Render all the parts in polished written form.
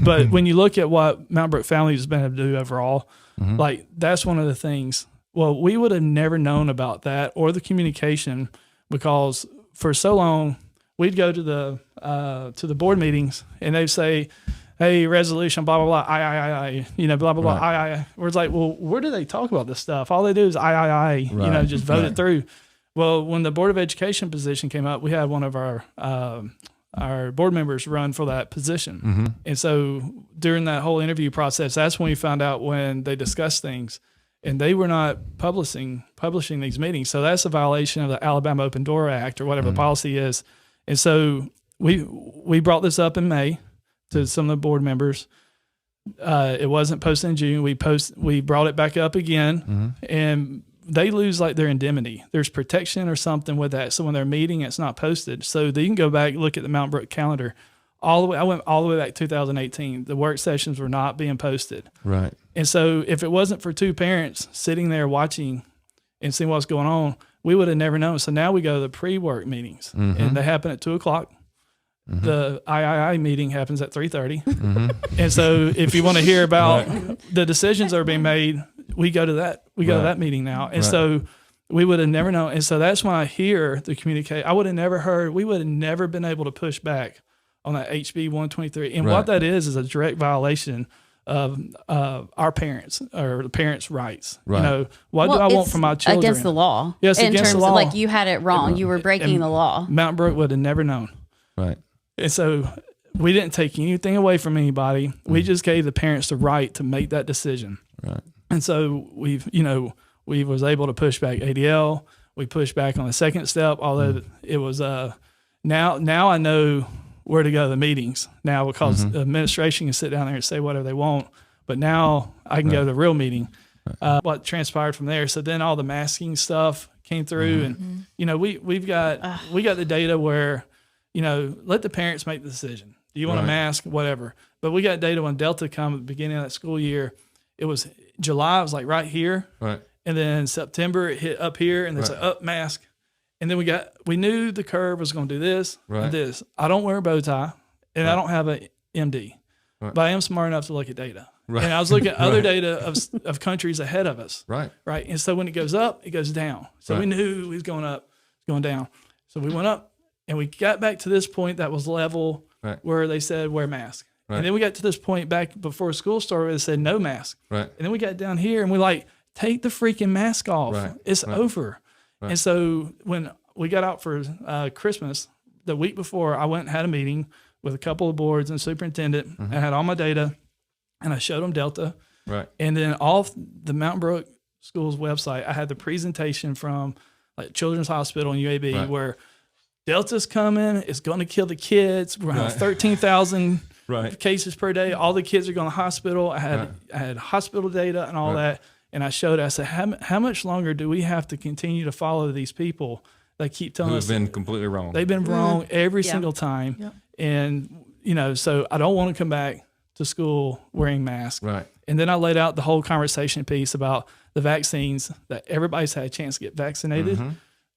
but when you look at what Mount Brook Family has been able to do overall, like that's one of the things. Well, we would have never known about that or the communication because for so long we'd go to the board meetings and they'd say, hey, resolution, blah, blah, blah, I, blah, blah, blah, I. We're like, well, where do they talk about this stuff? All they do is I, just vote it through. Well, when the Board of Education position came up, we had one of our board members run for that position. And so during that whole interview process, that's when we found out when they discussed things and they were not publishing these meetings. So that's a violation of the Alabama Open Door Act or whatever the policy is. And so we brought this up in May to some of the board members. It wasn't posted in June. We brought it back up again, and they lose like their indemnity. There's protection or something with that. So when they're meeting, it's not posted. So you can go back, look at the Mount Brook calendar. I went all the way back to 2018. The work sessions were not being posted. Right. And so if it wasn't for two parents sitting there watching and seeing what's going on, we would have never known. So now we go to the pre-work meetings, and they happen at 2:00. The III meeting happens at 3:30. And so if you want to hear about the decisions that are being made, we go to that. We go to that meeting now. And so we would have never known. And so that's when I hear the communicate. I would have never heard, we would have never been able to push back on that HB 123. And what that is a direct violation of our parents or the parents' rights. Right. You know, what do I want for my children? Against the law. Yes, in against terms the law. of like you had it wrong. You were breaking the law. Mount Brook would have never known. Right. And so we didn't take anything away from anybody. We just gave the parents the right to make that decision. Right. And so we was able to push back ADL. We pushed back on the second step, although it was now I know where to go to the meetings now because the administration can sit down there and say whatever they want. But now I can go to the real meeting. What transpired from there. So then all the masking stuff came through, and we got the data where. Let the parents make the decision. Do you want a mask? Whatever. But we got data when Delta come at the beginning of that school year. It was July. It was like right here. Right. And then September it hit up here, and there's an up mask. And then we knew the curve was going to do this and this. I don't wear a bow tie, and I don't have a MD, but I am smart enough to look at data. Right. And I was looking at other data of countries ahead of us. Right. Right. And so when it goes up, it goes down. So we knew it was going up, going down. So we went up. And we got back to this point that was level where they said wear mask. And then we got to this point back before school started where they said no mask. And then we got down here and we take the freaking mask off. It's over. And so when we got out for Christmas, the week before, I went and had a meeting with a couple of boards and superintendent. I had all my data and I showed them Delta. And then off the Mountain Brook School's website, I had the presentation from like Children's Hospital and UAB where Delta's coming. It's going to kill the kids. We're going to have 13,000 cases per day. All the kids are going to the hospital. I had hospital data and all that. And I showed it. I said, how much longer do we have to continue to follow these people that keep telling us? Who've been completely wrong. They've been wrong every single time. Yep. And, so I don't want to come back to school wearing masks. And then I laid out the whole conversation piece about the vaccines that everybody's had a chance to get vaccinated.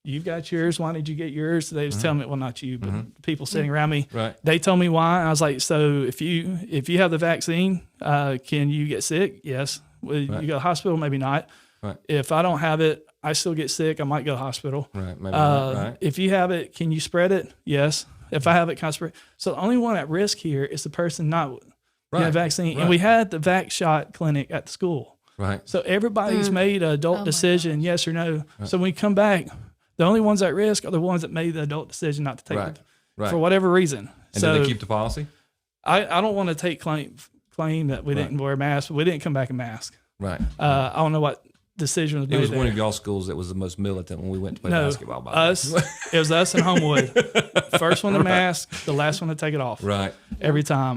You've got yours. Why did you get yours? They just tell me, well, not you, but the people sitting around me. They told me why. And I was like, so if you have the vaccine, can you get sick? Yes. Well, you go to the hospital? Maybe not. If I don't have it, I still get sick. I might go to the hospital. If you have it, can you spread it? Yes. If I have it, can I spread it? So the only one at risk here is the person not getting a vaccine. And we had the vac shot clinic at the school. So everybody's made an adult decision, yes or no. So when we come back, the only ones at risk are the ones that made the adult decision not to take it for whatever reason. And did they keep the policy? I don't want to take claim that we didn't wear masks. But we didn't come back in mask. I don't know what decision was made. It was there. one of y'all schools that was the most militant when we went to play basketball. It was us in Homewood. First one to mask, the last one to take it off. Every time.